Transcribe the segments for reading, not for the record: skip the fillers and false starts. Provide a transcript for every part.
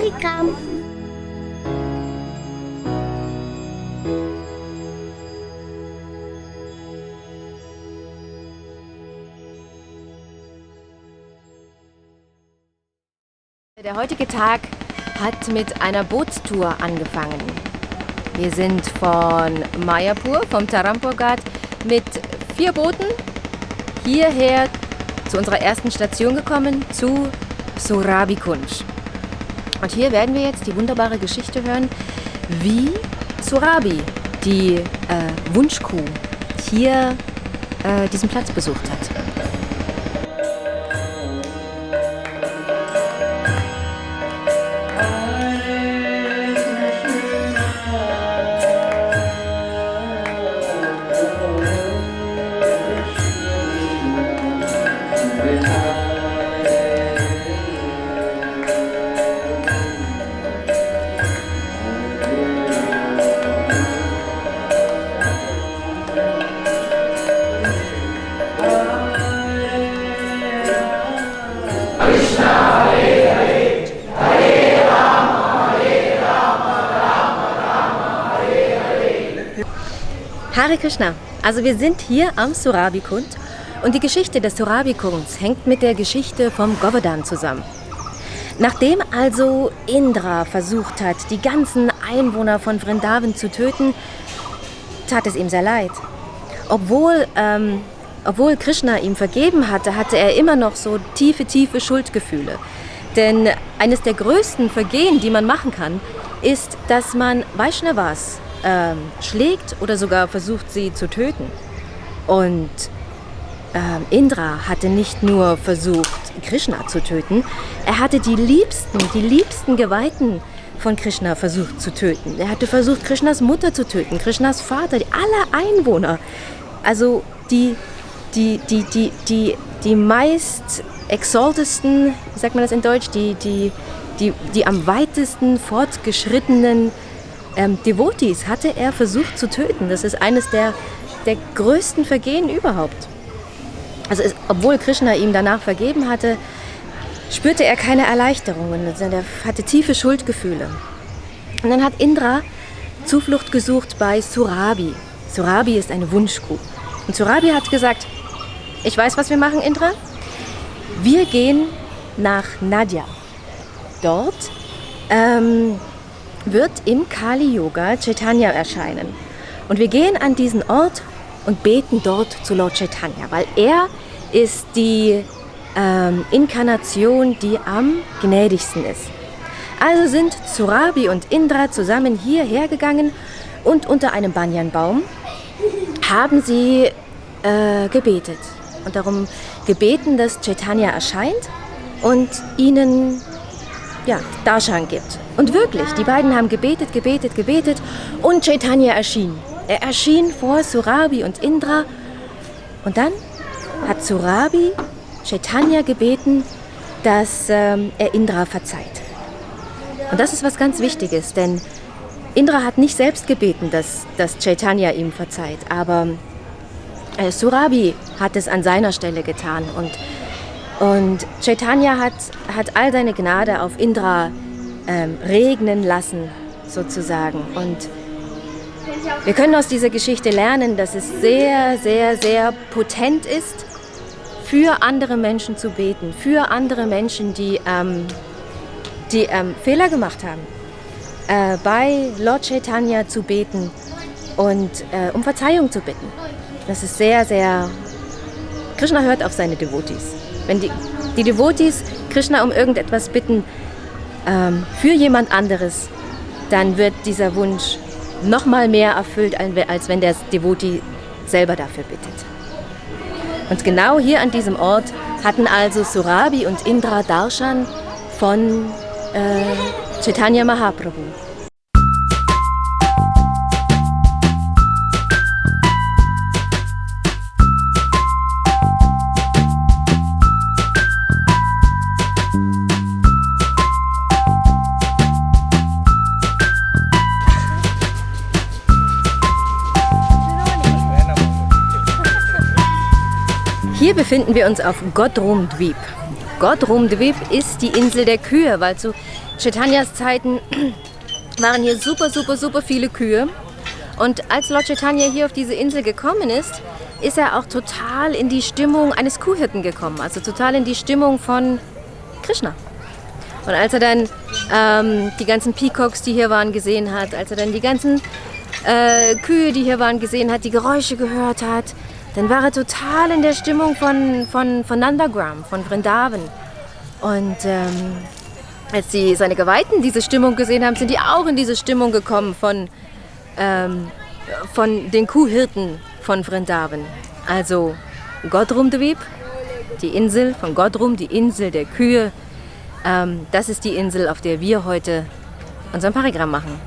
Welcome. Der heutige Tag hat mit einer Bootstour angefangen. Wir sind von Mayapur, vom Dharampur Ghat, mit 4 Booten hierher zu unserer ersten Station gekommen, zu Surabhi-Kunj. Und hier werden wir jetzt die wunderbare Geschichte hören, wie Surabhi, die Wunschkuh, hier diesen Platz besucht hat. Hare Krishna. Also wir sind hier am Surabhi-Kunj und die Geschichte des Surabhi-Kunjs hängt mit der Geschichte vom Govardhan zusammen. Nachdem also Indra versucht hat, die ganzen Einwohner von Vrindavan zu töten, tat es ihm sehr leid. Obwohl Krishna ihm vergeben hatte, hatte er immer noch so tiefe Schuldgefühle. Denn eines der größten Vergehen, die man machen kann, ist, dass man Vaishnavas schlägt oder sogar versucht, sie zu töten. Und Indra hatte nicht nur versucht, Krishna zu töten, er hatte die liebsten Geweihten von Krishna versucht zu töten. Er hatte versucht, Krishnas Mutter zu töten, Krishnas Vater, alle Einwohner. Also die meist exaltesten, wie sagt man das in Deutsch, die am weitesten fortgeschrittenen Devotees hatte er versucht zu töten. Das ist eines der größten Vergehen überhaupt. Also obwohl Krishna ihm danach vergeben hatte, spürte er keine Erleichterungen. Er hatte tiefe Schuldgefühle. Und dann hat Indra Zuflucht gesucht bei Surabhi. Surabhi ist eine Wunschkuh. Und Surabhi hat gesagt, ich weiß, was wir machen, Indra. Wir gehen nach Nadia. Dort wird im Kali-Yoga Chaitanya erscheinen. Und wir gehen an diesen Ort und beten dort zu Lord Chaitanya, weil er ist die Inkarnation, die am gnädigsten ist. Also sind Surabhi und Indra zusammen hierher gegangen und unter einem Banyanbaum haben sie gebetet. Und darum gebeten, dass Chaitanya erscheint und ihnen Darshan gibt. Und wirklich, die beiden haben gebetet und Chaitanya erschien. Er erschien vor Surabhi und Indra und dann hat Surabhi Chaitanya gebeten, dass er Indra verzeiht. Und das ist was ganz Wichtiges, denn Indra hat nicht selbst gebeten, dass Chaitanya ihm verzeiht, aber Surabhi hat es an seiner Stelle getan und Chaitanya hat all seine Gnade auf Indra regnen lassen, sozusagen. Und wir können aus dieser Geschichte lernen, dass es sehr potent ist, für andere Menschen zu beten, für andere Menschen, die Fehler gemacht haben, bei Lord Chaitanya zu beten und um Verzeihung zu bitten. Das ist sehr... Krishna hört auf seine Devotees. Wenn die Devotees Krishna um irgendetwas bitten für jemand anderes, dann wird dieser Wunsch noch mal mehr erfüllt, als wenn der Devotee selber dafür bittet. Und genau hier an diesem Ort hatten also Surabhi und Indra Darshan von Chaitanya Mahaprabhu. Hier befinden wir uns auf Godrum Dweep. Godrumdvip ist die Insel der Kühe, weil zu Chaitanyas Zeiten waren hier super viele Kühe. Und als Lord Chaitanya hier auf diese Insel gekommen ist, ist er auch total in die Stimmung eines Kuhhirten gekommen, also total in die Stimmung von Krishna. Und als er dann die ganzen Peacocks, die hier waren, gesehen hat, als er dann die ganzen Kühe, die hier waren, gesehen hat, die Geräusche gehört hat, dann war er total in der Stimmung von Nandagram, von Vrindavan. Und als seine Geweihten diese Stimmung gesehen haben, sind die auch in diese Stimmung gekommen von den Kuhhirten von Vrindavan. Also Godrumdvip, die Insel von Godrum, die Insel der Kühe. Das ist die Insel, auf der wir heute unseren Parigram machen.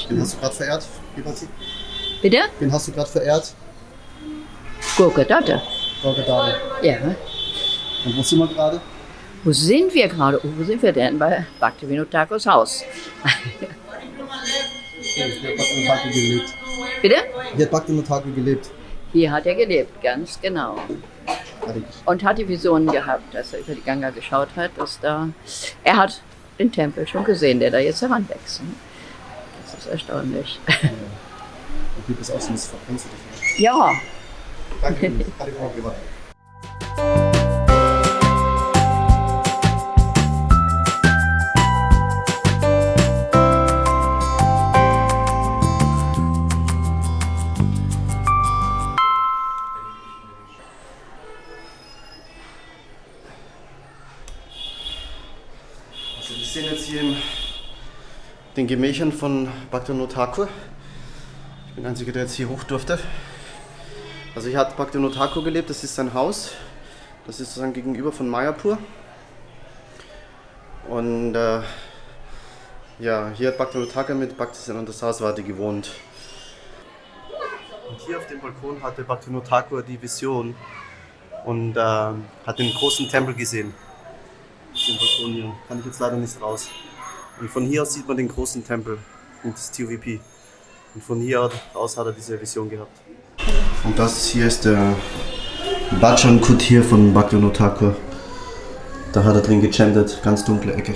Wen hast du gerade verehrt, Vipati? Bitte? Wen hast du gerade verehrt? Gurkedatte. Gurkedade. Ja. Und wo sind wir gerade? Wo sind wir gerade? Oh, wo sind wir denn? Bei Bhaktivinoda Thakurs Haus. Hier hat Bhaktivinoda Thakur gelebt. Bitte? Hier hat Bhaktivinoda Thakur gelebt. Hier hat er gelebt, ganz genau. Und hat die Visionen gehabt, als er über die Ganga geschaut hat, dass da... Er hat den Tempel schon gesehen, der da jetzt heranwächst. Das ist erstaunlich. Ja. Und wie bist du auch so ein bisschen verbrennst du dich? Ja. Danke, Frau Privat. Also wir sind jetzt hier in den Gemächern von Bhaktivinoda Thakur. Ich bin der Einzige, der jetzt hier hoch durfte. Also hier hat Bhaktivinoda Thakur gelebt, das ist sein Haus. Das ist sozusagen gegenüber von Mayapur. Und ja, hier hat Bhaktivinoda Thakur mit Bhaktisiddhanta Saraswati gewohnt. Und hier auf dem Balkon hatte Bhaktivinoda Thakur die Vision und hat den großen Tempel gesehen. Den Balkon hier. Kann ich jetzt leider nicht raus. Und von hier aus sieht man den großen Tempel und das TUVP. Und von hier aus hat er diese Vision gehabt. Und das hier ist der Bhajan Kutir von Bhaktivinoda Thakur. Da hat er drin gechantet, ganz dunkle Ecke.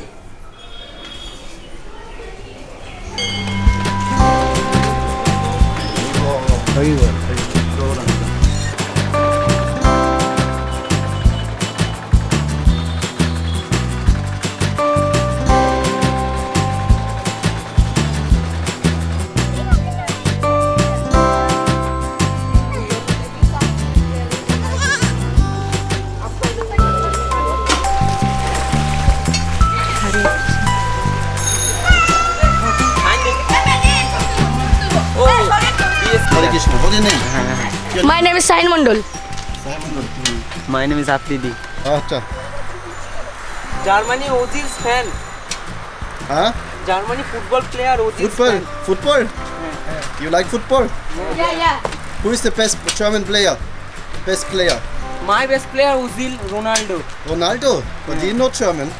What is your name? My name is Sain Mandal. My name is Afridi. Acha. Germany Ozil's fan. Huh? Germany football player Ozil's Football? fan. Football? You like football? Yeah. Who is the best German player? Best player? My best player Ozil, Ronaldo. Ronaldo? But he's not German.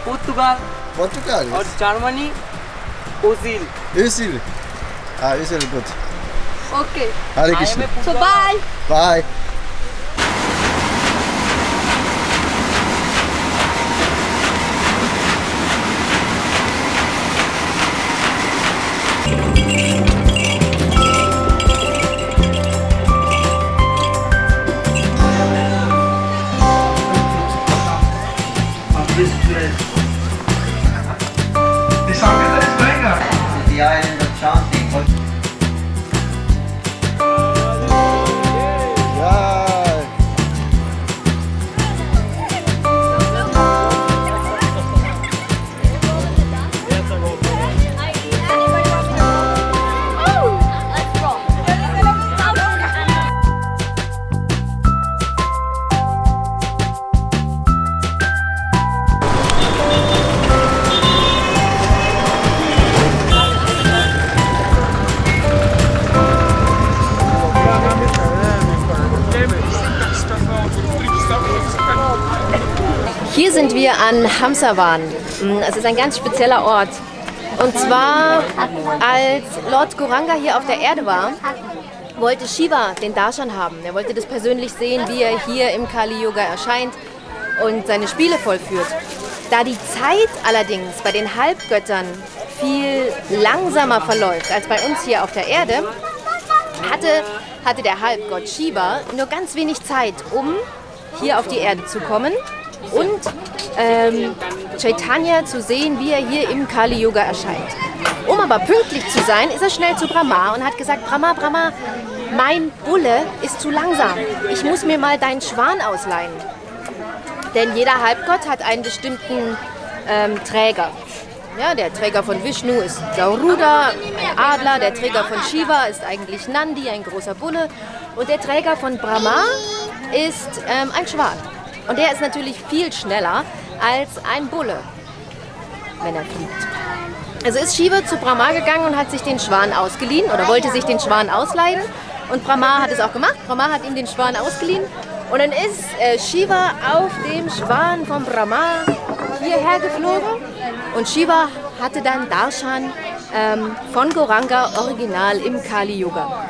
Portugal Portugal? or Germany Ozil. Özil. Ah, Özil good. Okay. Hare I am Krishna. a So footballer. bye. Bye. the island of chanting. Hier sind wir an Hamsawan. Es ist ein ganz spezieller Ort. Und zwar, als Lord Gauranga hier auf der Erde war, wollte Shiva den Darshan haben. Er wollte das persönlich sehen, wie er hier im Kali Yuga erscheint und seine Spiele vollführt. Da die Zeit allerdings bei den Halbgöttern viel langsamer verläuft als bei uns hier auf der Erde, hatte der Halbgott Shiva nur ganz wenig Zeit, um hier auf die Erde zu kommen und Chaitanya zu sehen, wie er hier im Kali Yuga erscheint. Um aber pünktlich zu sein, ist er schnell zu Brahma und hat gesagt, Brahma, Brahma, mein Bulle ist zu langsam. Ich muss mir mal deinen Schwan ausleihen. Denn jeder Halbgott hat einen bestimmten Träger. Ja, der Träger von Vishnu ist Garuda, ein Adler. Der Träger von Shiva ist eigentlich Nandi, ein großer Bulle. Und der Träger von Brahma ist ein Schwan. Und der ist natürlich viel schneller als ein Bulle, wenn er fliegt. Also ist Shiva zu Brahma gegangen und hat sich den Schwan ausgeliehen oder wollte sich den Schwan ausleihen. Und Brahma hat es auch gemacht. Brahma hat ihm den Schwan ausgeliehen. Und dann ist Shiva auf dem Schwan von Brahma hierher geflogen. Und Shiva hatte dann Darshan von Gauranga original im Kali Yuga.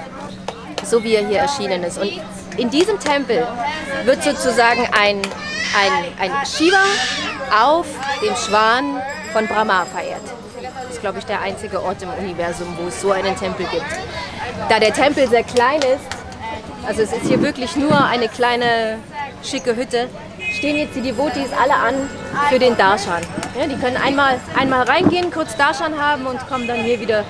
So wie er hier erschienen ist. Und in diesem Tempel wird sozusagen ein Shiva auf dem Schwan von Brahma verehrt. Das ist, glaube ich, der einzige Ort im Universum, wo es so einen Tempel gibt. Da der Tempel sehr klein ist, also es ist hier wirklich nur eine kleine, schicke Hütte, stehen jetzt die Devotees alle an für den Darshan. Ja, die können einmal reingehen, kurz Darshan haben und kommen dann hier wieder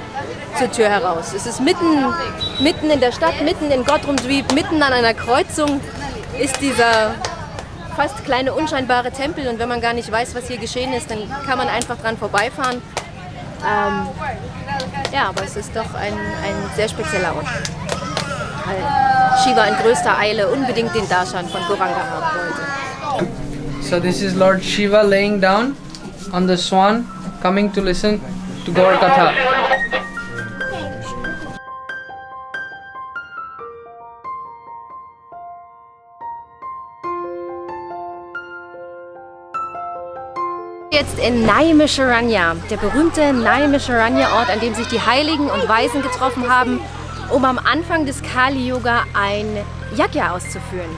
zur Tür heraus. Es ist mitten in der Stadt, mitten in Godrumdweep, mitten an einer Kreuzung ist dieser fast kleine, unscheinbare Tempel. Und wenn man gar nicht weiß, was hier geschehen ist, dann kann man einfach dran vorbeifahren. Ja, aber es ist doch ein sehr spezieller Ort. Weil Shiva in größter Eile unbedingt den Darshan von Gauranga haben wollte. So this is Lord Shiva laying down on the swan, coming to listen to Gaur Katha. Jetzt in Naimisharanya, der berühmte Naimisharanya-Ort, an dem sich die Heiligen und Weisen getroffen haben, um am Anfang des Kali-Yuga ein Yajna auszuführen.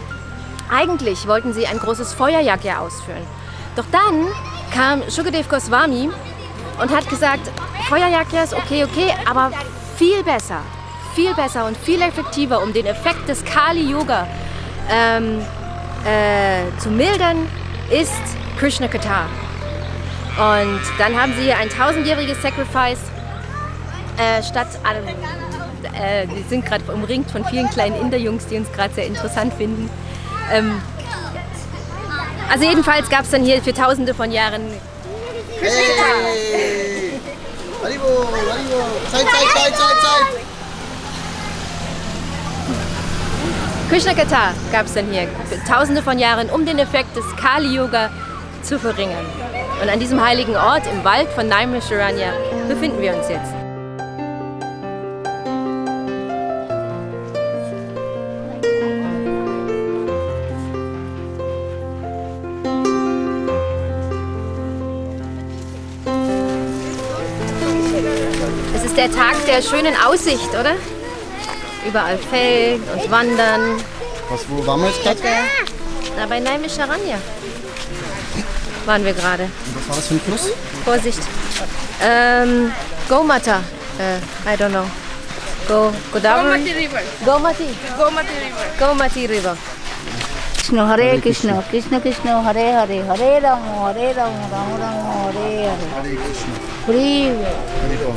Eigentlich wollten sie ein großes Feuer-Yajna ausführen. Doch dann kam Shukadev Goswami und hat gesagt, Feuer-Yajna ist okay, aber viel besser und viel effektiver, um den Effekt des Kali-Yuga zu mildern, ist Krishna Katha. Und dann haben sie hier ein 1000-jähriges Sacrifice wir sind gerade umringt von vielen kleinen Inder-Jungs, die uns gerade sehr interessant finden. Also jedenfalls gab es dann hier für Tausende von Jahren Krishna Katha. Hey! Haribo! Zeit! Krishna Katha gab es dann hier für Tausende von Jahren, um den Effekt des Kali-Yuga zu verringern. Und an diesem heiligen Ort im Wald von Naimisharanya befinden wir uns jetzt. Es ist der Tag der schönen Aussicht, oder? Überall Feld und Wandern. Wo waren wir jetzt gerade? Da bei Naimisharanya waren wir gerade. Was war das für ein Fluss? Vorsicht. Gomata. I don't know. Godavari? Gomati River. Krishna Hare Krishna, Krishna Krishna Hare Hare, Hare Rama, Rama Rama, Hare Hare. Hare Krishna. Hare Haribo.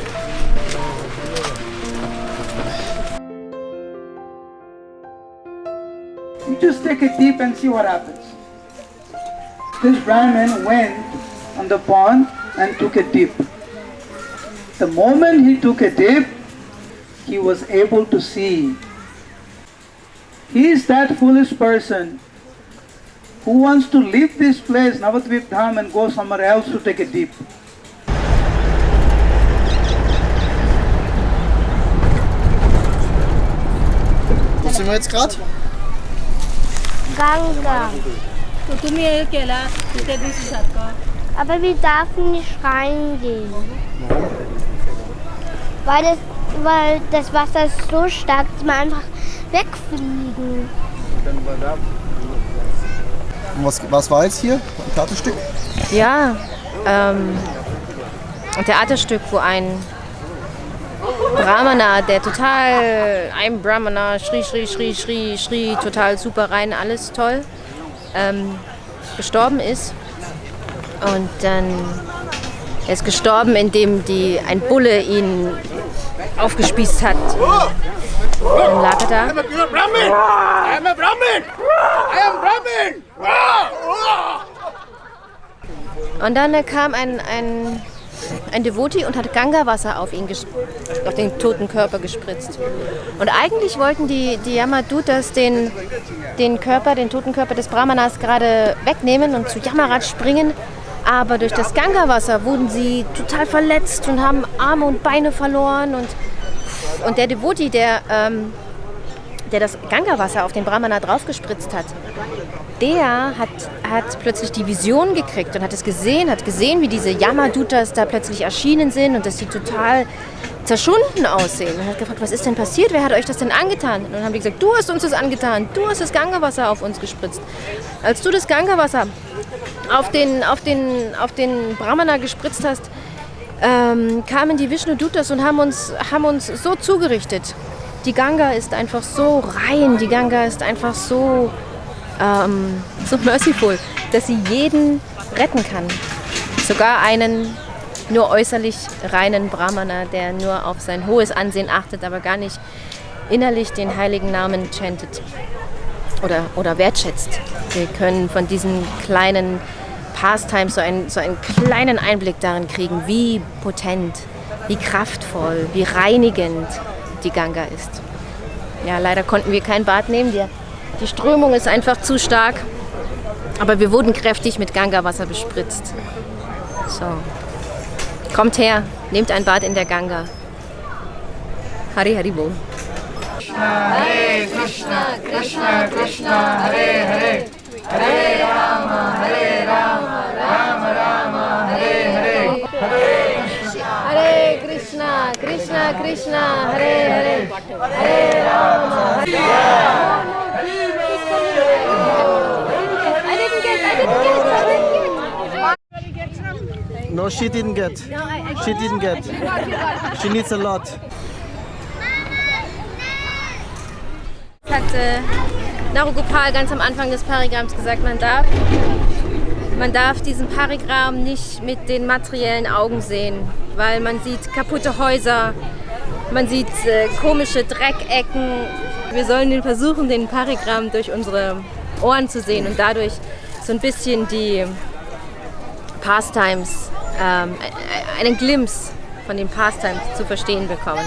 just take a dip and see what happens. This Brahmin went on the pond and took a dip. The moment he took a dip, he was able to see. He is that foolish person who wants to leave this place, Navadvip Dham, and go somewhere else to take a dip. Wo sind wir jetzt gerade? Ganga. Aber wir dürfen nicht reingehen. Weil das Wasser ist so stark, dass wir einfach wegfliegen. Und was war jetzt hier? Ein Theaterstück? Ja, ein Theaterstück, wo ein Brahmana, der total, ein Brahmana, schrie, total super rein, alles toll, gestorben ist. Und dann, er ist gestorben, indem ein Bulle ihn aufgespießt hat. Dann lag er da. I am a Brahmin! I am a Brahmin! I am Brahmin! Und dann kam ein Devotee und hat Ganga-Wasser auf den toten Körper gespritzt. Und eigentlich wollten die Yamadutas den toten Körper des Brahmanas gerade wegnehmen und zu Yamaraj springen. Aber durch das Ganga-Wasser wurden sie total verletzt und haben Arme und Beine verloren. Und der Devotee, der das Ganga-Wasser auf den Brahmana draufgespritzt hat, der hat plötzlich die Vision gekriegt und hat gesehen, wie diese Yamadutas da plötzlich erschienen sind und dass sie total zerschunden aussehen. Und hat gefragt, was ist denn passiert? Wer hat euch das denn angetan? Und dann haben die gesagt, du hast uns das angetan. Du hast das Ganga-Wasser auf uns gespritzt. Als du das Ganga-Wasser auf den Brahmana gespritzt hast, kamen die Vishnu-Dutas und haben uns so zugerichtet. Die Ganga ist einfach so rein, die Ganga ist einfach so merciful, dass sie jeden retten kann. Sogar einen nur äußerlich reinen Brahmana, der nur auf sein hohes Ansehen achtet, aber gar nicht innerlich den heiligen Namen chantet oder wertschätzt. Wir können von diesen kleinen Pastimes so einen kleinen Einblick darin kriegen, wie potent, wie kraftvoll, wie reinigend die Ganga ist. Ja, leider konnten wir kein Bad nehmen. Die Strömung ist einfach zu stark. Aber wir wurden kräftig mit Ganga-Wasser bespritzt. So. Kommt her, nehmt ein Bad in der Ganga. Hari Hari Bol. Hare Krishna, Krishna Krishna, Hare Hare, Hare Rama, Rama Rama, Hare Hare, Hare Krishna, Krishna Krishna, Hare Hare, Hare Rama, Hare Rama. I didn't get. No, she didn't get. She didn't get. She needs a lot. Hat Narugopal ganz am Anfang des Parigrams gesagt, man darf diesen Parigram nicht mit den materiellen Augen sehen, weil man sieht kaputte Häuser, man sieht komische Dreckecken. Wir sollen versuchen, den Parigram durch unsere Ohren zu sehen und dadurch so ein bisschen die Pastimes, einen Glimpse von den Pastimes zu verstehen bekommen.